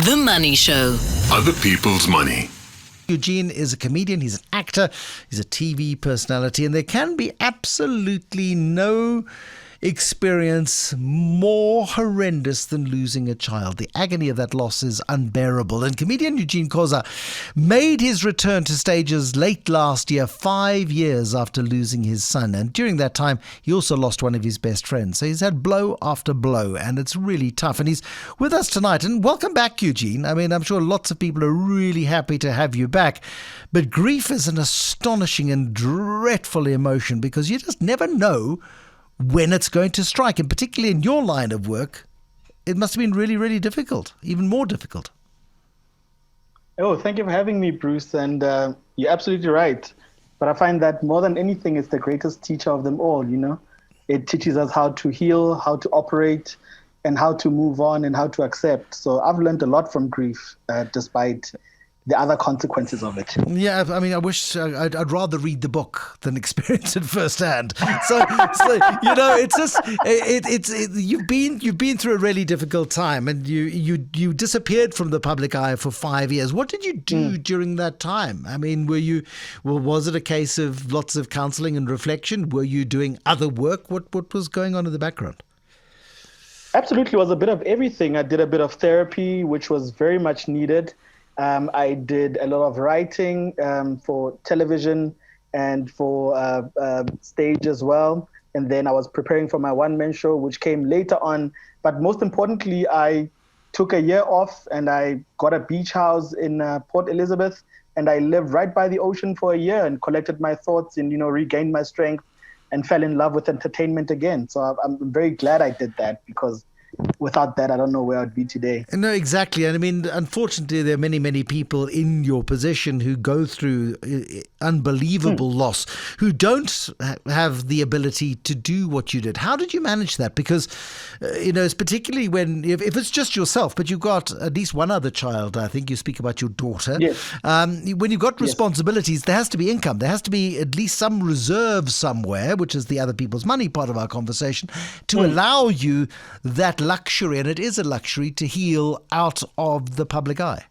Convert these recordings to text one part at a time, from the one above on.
The Money Show. Other people's money. Eugene is a comedian, he's an actor, he's a TV personality, and there can be absolutely no experience more horrendous than losing a child. The agony of that loss is unbearable. And comedian Eugene Khoza made his return to stages late last year, 5 years after losing his son. And during that time, he also lost one of his best friends. So he's had blow after blow, and it's really tough. And he's with us tonight. And welcome back, Eugene. I mean, I'm sure lots of people are really happy to have you back. But grief is an astonishing and dreadful emotion because you just never know when it's going to strike. And particularly in your line of work, it must have been really, really difficult, even more difficult. Oh, thank you for having me, Bruce. And you're absolutely right. But I find that more than anything, it's the greatest teacher of them all, you know. It teaches us how to heal, how to operate, and how to move on and how to accept. So I've learned a lot from grief, despite the other consequences of it. Yeah, I mean, I wish I'd rather read the book than experience it firsthand. So you know, it's just you've been through a really difficult time, and you disappeared from the public eye for 5 years. What did you do during that time? I mean, was it a case of lots of counselling and reflection? Were you doing other work? What was going on in the background? Absolutely, it was a bit of everything. I did a bit of therapy, which was very much needed. I did a lot of writing for television and for stage as well. And then I was preparing for my one-man show, which came later on. But most importantly, I took a year off and I got a beach house in Port Elizabeth. And I lived right by the ocean for a year and collected my thoughts and, regained my strength and fell in love with entertainment again. So I'm very glad I did that, because without that, I don't know where I'd be today. No, exactly. And I mean, unfortunately, there are many, many people in your position who go through unbelievable loss, who don't have the ability to do what you did. How did you manage that? Because, it's particularly if it's just yourself, but you've got at least one other child. I think you speak about your daughter. Yes. When you've got responsibilities, there has to be income. There has to be at least some reserve somewhere, which is the other people's money part of our conversation, to allow you that luxury, and it is a luxury, to heal out of the public eye.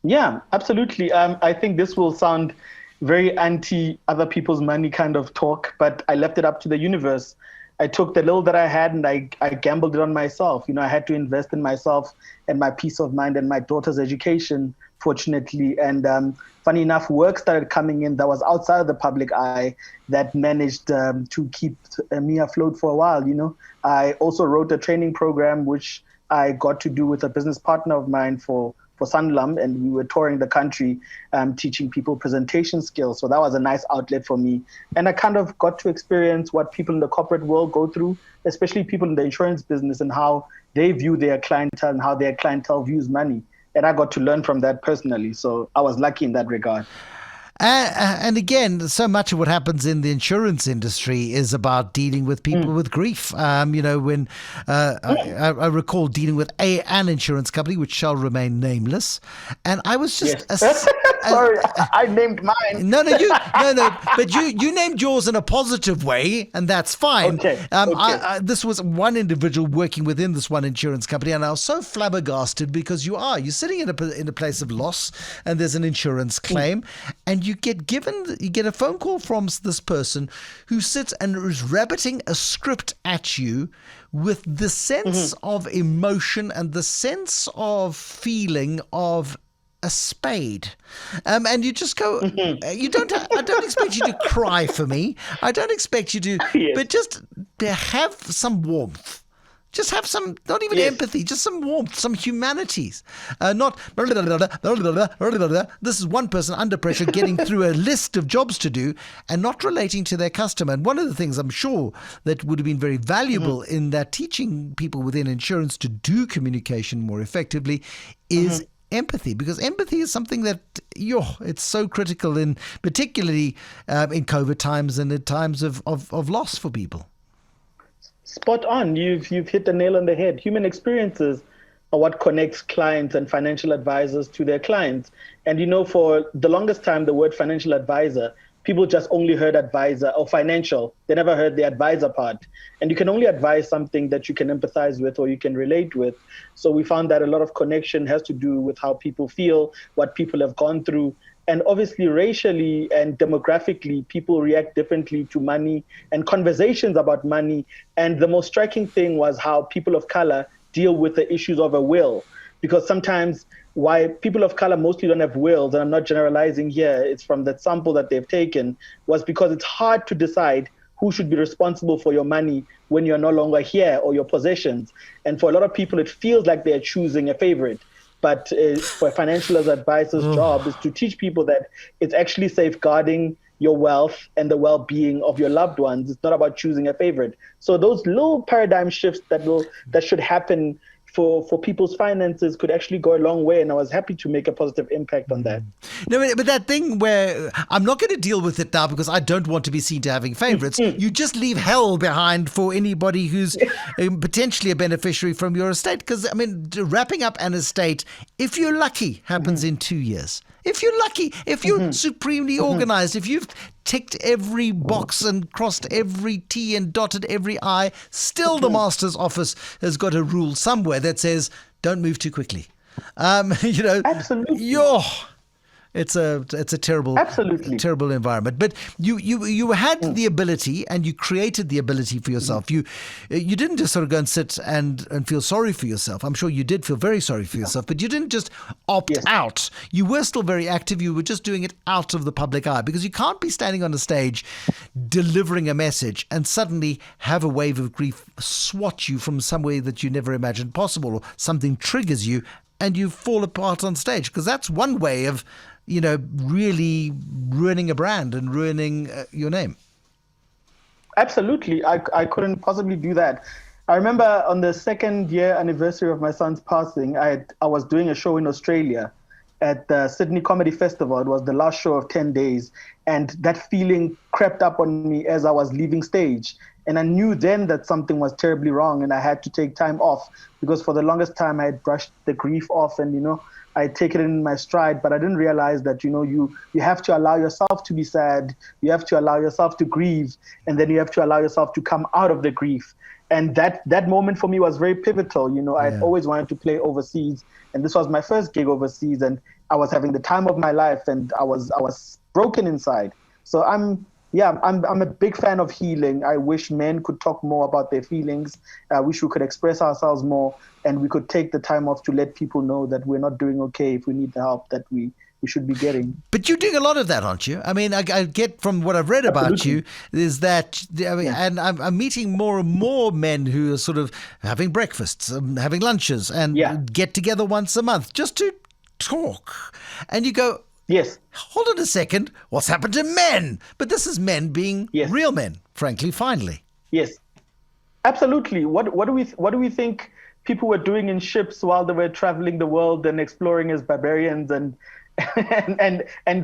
Yeah, absolutely. I think this will sound very anti other people's money kind of talk, but I left it up to the universe. I took the little that I had and I gambled it on myself. I had to invest in myself and my peace of mind and my daughter's education, fortunately. And funny enough, work started coming in that was outside of the public eye that managed to keep me afloat for a while. I also wrote a training program, which I got to do with a business partner of mine for Sanlam, and we were touring the country teaching people presentation skills. So that was a nice outlet for me. And I kind of got to experience what people in the corporate world go through, especially people in the insurance business, and how they view their clientele and how their clientele views money. And I got to learn from that personally. So I was lucky in that regard. And again, so much of what happens in the insurance industry is about dealing with people with grief. When I recall dealing with an insurance company, which shall remain nameless, and I was just sorry, I named mine. No, but you named yours in a positive way, and that's fine. Okay. This was one individual working within this one insurance company, and I was so flabbergasted because you're sitting in a place of loss, and there's an insurance claim, and you get a phone call from this person who sits and is rabbiting a script at you with the sense of emotion and the sense of feeling of a spade, and you just go. I don't expect you to cry for me. I don't expect you to, but just to have some warmth. Just have some, not even empathy, just some warmth, some humanities. Not, this is one person under pressure getting through a list of jobs to do and not relating to their customer. And one of the things I'm sure that would have been very valuable in that teaching people within insurance to do communication more effectively is empathy, because empathy is something that it's so critical particularly in COVID times and at times of loss for people. Spot on. You've hit the nail on the head. Human experiences are what connects clients and financial advisors to their clients. And for the longest time, the word financial advisor people just only heard advisor or financial. They never heard the advisor part. And you can only advise something that you can empathize with or you can relate with. So we found that a lot of connection has to do with how people feel, what people have gone through. And obviously, racially and demographically, people react differently to money and conversations about money. And the most striking thing was how people of color deal with the issues of a will. Because sometimes why people of color mostly don't have wills, and I'm not generalizing here, it's from that sample that they've taken, was because it's hard to decide who should be responsible for your money when you're no longer here or your possessions. And for a lot of people, it feels like they're choosing a favorite. But for a financial advisor's job is to teach people that it's actually safeguarding your wealth and the well-being of your loved ones. It's not about choosing a favorite. So those little paradigm shifts that should happen for people's finances could actually go a long way, and I was happy to make a positive impact on that. No, but that thing where I'm not going to deal with it now because I don't want to be seen to having favorites. You just leave hell behind for anybody who's potentially a beneficiary from your estate. Because, I mean, wrapping up an estate, if you're lucky, happens in 2 years. If you're lucky, if you're supremely organized, if you've ticked every box and crossed every T and dotted every I, still the master's office has got a rule somewhere that says, don't move too quickly. Absolutely. It's a terrible, Absolutely. terrible environment. But you had the ability, and you created the ability for yourself. You didn't just sort of go and sit and feel sorry for yourself. I'm sure you did feel very sorry for yourself, but you didn't just opt out. You were still very active. You were just doing it out of the public eye, because you can't be standing on a stage delivering a message and suddenly have a wave of grief swat you from somewhere that you never imagined possible, or something triggers you and you fall apart on stage. Because that's one way of really ruining a brand and ruining your name. Absolutely. I couldn't possibly do that. I remember on the second year anniversary of my son's passing, I was doing a show in Australia at the Sydney Comedy Festival. It was the last show of 10 days. And that feeling crept up on me as I was leaving stage. And I knew then that something was terribly wrong and I had to take time off, because for the longest time I had brushed the grief off and, I take it in my stride, but I didn't realize that, you have to allow yourself to be sad. You have to allow yourself to grieve, and then you have to allow yourself to come out of the grief. And that moment for me was very pivotal. I'd always wanted to play overseas, and this was my first gig overseas, and I was having the time of my life, and I was broken inside. So I'm a big fan of healing. I wish men could talk more about their feelings. I wish we could express ourselves more, and we could take the time off to let people know that we're not doing okay if we need the help that we should be getting. But you're doing a lot of that, aren't you? I mean, I get from what I've read about you is that, and I'm meeting more and more men who are sort of having breakfasts, having lunches, and get together once a month just to talk. And you go, yes, hold on a second, what's happened to men? But this is men being real men, frankly, finally. Yes, absolutely. What do we think people were doing in ships while they were traveling the world and exploring as barbarians and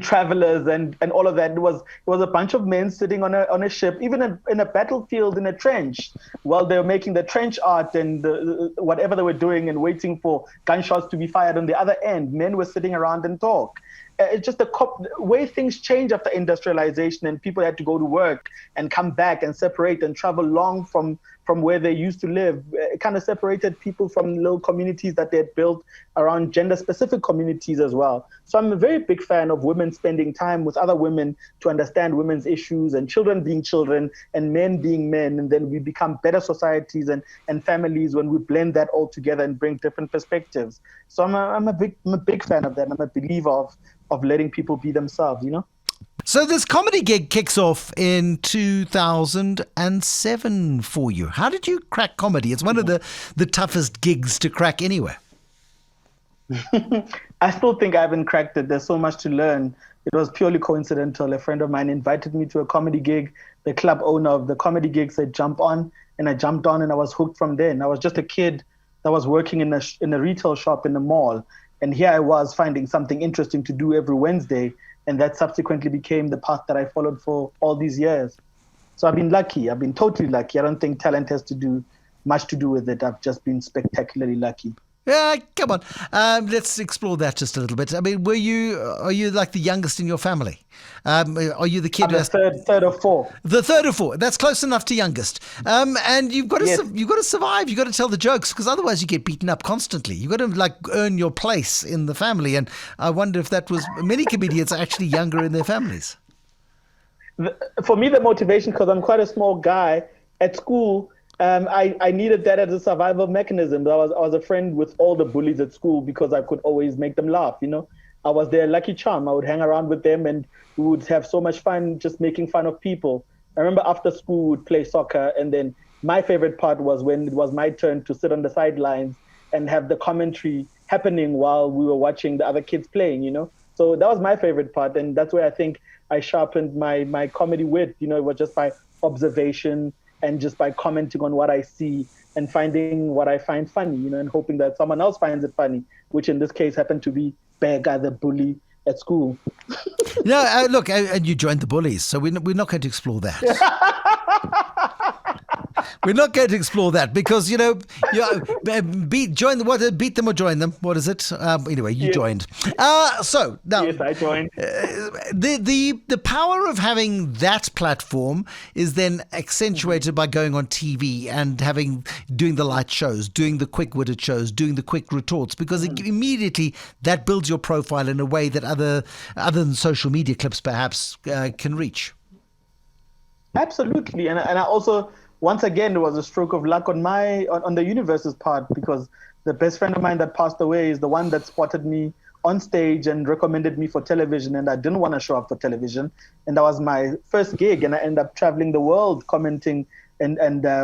travelers and all of that? It was a bunch of men sitting on a ship, even in a battlefield, in a trench, while they were making the trench art and whatever they were doing and waiting for gunshots to be fired on the other end. Men were sitting around and talk. It's just the way things change after industrialization, and people had to go to work and come back and separate and travel long from where they used to live. It kind of separated people from little communities that they had built around gender-specific communities as well. So I'm a very big fan of women spending time with other women to understand women's issues, and children being children and men being men. And then we become better societies and families when we blend that all together and bring different perspectives. So I'm a big fan of that. I'm a believer of letting people be themselves, So this comedy gig kicks off in 2007 for you. How did you crack comedy? It's one of the toughest gigs to crack anywhere. I still think I haven't cracked it. There's so much to learn. It was purely coincidental. A friend of mine invited me to a comedy gig. The club owner of the comedy gig said, jump on. And I jumped on and I was hooked from there. And I was just a kid that was working in a retail shop in the mall. And here I was finding something interesting to do every Wednesday. And that subsequently became the path that I followed for all these years. So I've been lucky. I've been totally lucky. I don't think talent has much to do with it. I've just been spectacularly lucky. Yeah, come on. Let's explore that just a little bit. I mean, are you like the youngest in your family? Are you the kid I'm who the has third or fourth. the third or fourth? That's close enough to youngest. And Yes. you've got to survive. You've got to tell the jokes because otherwise you get beaten up constantly. You've got to like earn your place in the family. And I wonder if that was many comedians are actually younger in their families. For me, the motivation, because I'm quite a small guy at school, I needed that as a survival mechanism. I was a friend with all the bullies at school because I could always make them laugh. I was their lucky charm. I would hang around with them, and we would have so much fun just making fun of people. I remember after school we would play soccer, and then my favorite part was when it was my turn to sit on the sidelines and have the commentary happening while we were watching the other kids playing. So that was my favorite part, and that's where I think I sharpened my comedy wit. It was just by observation and just by commenting on what I see and finding what I find funny, and hoping that someone else finds it funny, which in this case happened to be Bear Guy, the bully at school. No, look, and you joined the bullies, so we're not going to explore that. We're not going to explore that because beat them or join them. What is it? Anyway, you joined. So now, Yes, I joined. The power of having that platform is then accentuated by going on TV and doing the light shows, doing the quick-witted shows, doing the quick retorts, because immediately that builds your profile in a way that other than social media clips perhaps can reach. Absolutely, and I also, once again, it was a stroke of luck on the universe's part, because the best friend of mine that passed away is the one that spotted me on stage and recommended me for television, and I didn't want to show up for television, and that was my first gig, and I ended up traveling the world commenting and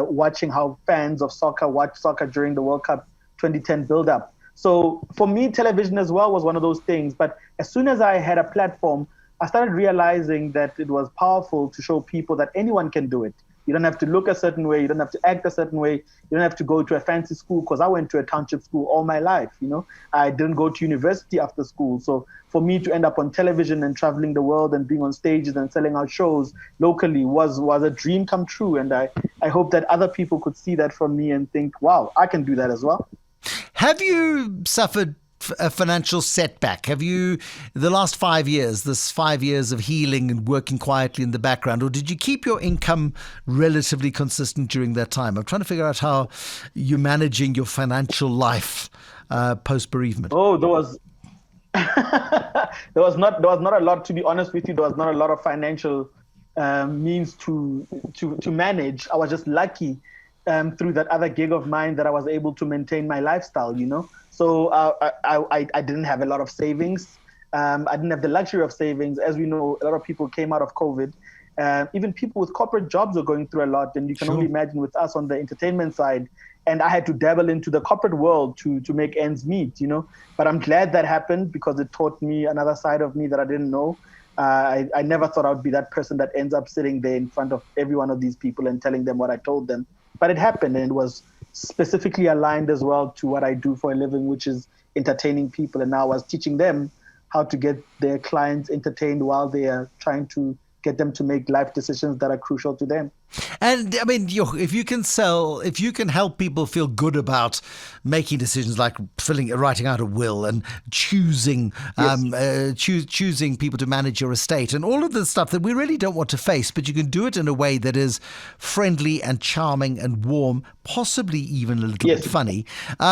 watching how fans of soccer watch soccer during the World Cup 2010 build-up. So for me, television as well was one of those things, but as soon as I had a platform, I started realizing that it was powerful to show people that anyone can do it. You don't have to look a certain way. You don't have to act a certain way. You don't have to go to a fancy school, because I went to a township school all my life. I didn't go to university after school. So for me to end up on television and traveling the world and being on stages and selling out shows locally was a dream come true. And I hope that other people could see that from me and think, wow, I can do that as well. Have you suffered a financial setback? Have you, the last 5 years, this 5 years of healing and working quietly in the background, or did you keep your income relatively consistent during that time? I'm trying to figure out how you're managing your financial life post bereavement. Oh, there was not a lot, to be honest with you. There was not a lot of financial means to manage. I was just lucky through that other gig of mine that I was able to maintain my lifestyle. So I didn't have a lot of savings. I didn't have the luxury of savings. As we know, a lot of people came out of COVID. Even people with corporate jobs are going through a lot. And you can only imagine with us on the entertainment side. And I had to dabble into the corporate world to make ends meet, But I'm glad that happened, because it taught me another side of me that I didn't know. I never thought I would be that person that ends up sitting there in front of every one of these people and telling them what I told them. But it happened, and it was specifically aligned as well to what I do for a living, which is entertaining people. And now I was teaching them how to get their clients entertained while they are trying to get them to make life decisions that are crucial to them. And I mean, if you can help people feel good about making decisions like writing out a will and choosing choosing people to manage your estate and all of the stuff that we really don't want to face, but you can do it in a way that is friendly and charming and warm, possibly even a little bit funny,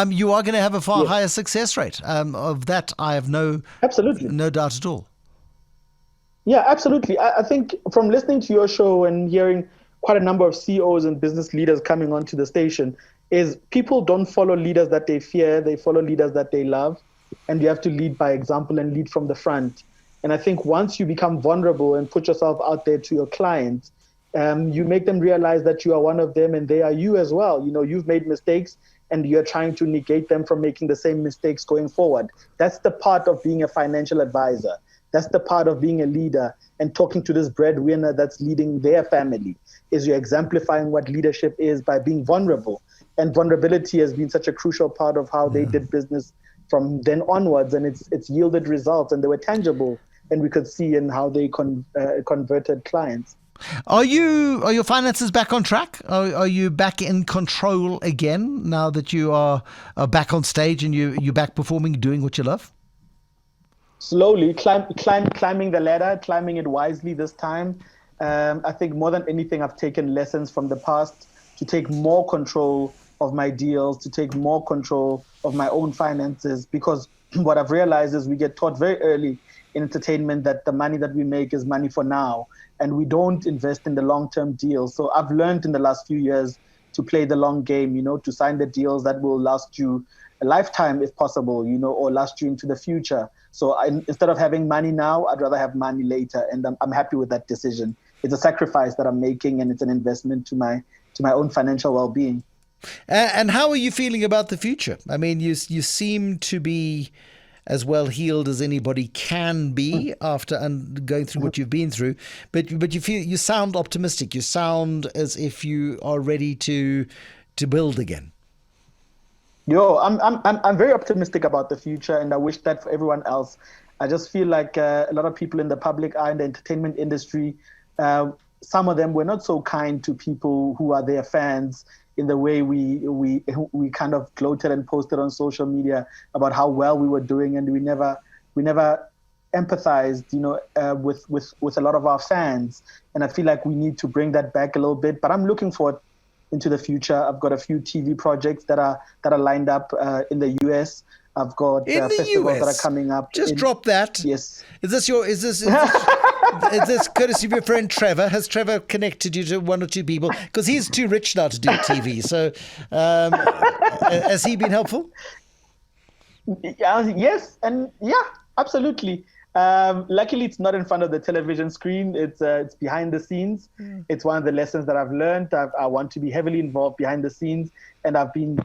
you are going to have a far higher success rate. Of that, I have no doubt at all. Yeah, absolutely. I think from listening to your show and hearing quite a number of CEOs and business leaders coming onto the station, is people don't follow leaders that they fear, they follow leaders that they love. And you have to lead by example and lead from the front. And I think once you become vulnerable and put yourself out there to your clients, you make them realize that you are one of them and they are you as well. You've made mistakes and you're trying to negate them from making the same mistakes going forward. That's the part of being a financial advisor. That's the part of being a leader and talking to this breadwinner that's leading their family, is you're exemplifying what leadership is by being vulnerable. And vulnerability has been such a crucial part of how they did business from then onwards. And it's yielded results, and they were tangible, and we could see in how they converted clients. Are your finances back on track? Are you back in control again now that you are back on stage and you're back performing, doing what you love? Slowly climbing the ladder, climbing it wisely this time. I think more than anything, I've taken lessons from the past to take more control of my deals, to take more control of my own finances, because what I've realized is we get taught very early in entertainment that the money that we make is money for now, and we don't invest in the long-term deals. So I've learned in the last few years to play the long game, to sign the deals that will last you a lifetime if possible, or last you into the future. So instead of having money now, I'd rather have money later, and I'm happy with that decision. It's a sacrifice that I'm making, and it's an investment to my own financial well-being. And how are you feeling about the future? I mean, you seem to be as well healed as anybody can be after going through what you've been through, but you sound optimistic. You sound as if you are ready to build again. I'm very optimistic about the future, and I wish that for everyone else. I just feel like a lot of people in the public eye, in the entertainment industry, some of them were not so kind to people who are their fans in the way we kind of gloated and posted on social media about how well we were doing, and we never empathized, with a lot of our fans. And I feel like we need to bring that back a little bit. But I'm looking forward into the future. I've got a few TV projects that are lined up in the US. I've got festivals that are coming up. Just drop that. Yes. Is this courtesy of your friend Trevor? Has Trevor connected you to one or two people? Because he's too rich now to do TV. So has he been helpful? Yes, and absolutely. Luckily, it's not in front of the television screen. It's behind the scenes. It's one of the lessons that I've learned. I want to be heavily involved behind the scenes, and I've been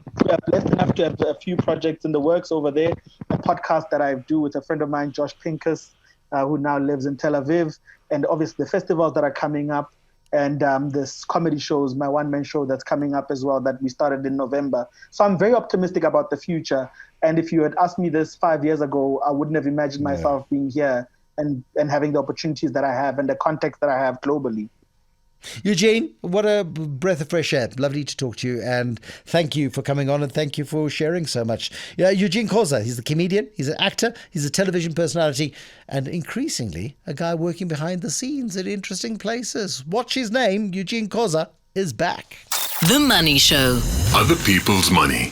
blessed enough to have a few projects in the works over there. A podcast that I do with a friend of mine, Josh Pincus, who now lives in Tel Aviv, and obviously the festivals that are coming up, and this comedy shows, my one-man show that's coming up as well, that we started in November. So I'm very optimistic about the future. And if you had asked me this 5 years ago, I wouldn't have imagined myself being here and having the opportunities that I have and the context that I have globally. Eugene, what a breath of fresh air. Lovely to talk to you, and thank you for coming on, and thank you for sharing so much. Yeah, Eugene Khoza, he's a comedian, he's an actor, he's a television personality, and increasingly a guy working behind the scenes at interesting places. Watch his name. Eugene Khoza is back. The Money Show. Other people's money.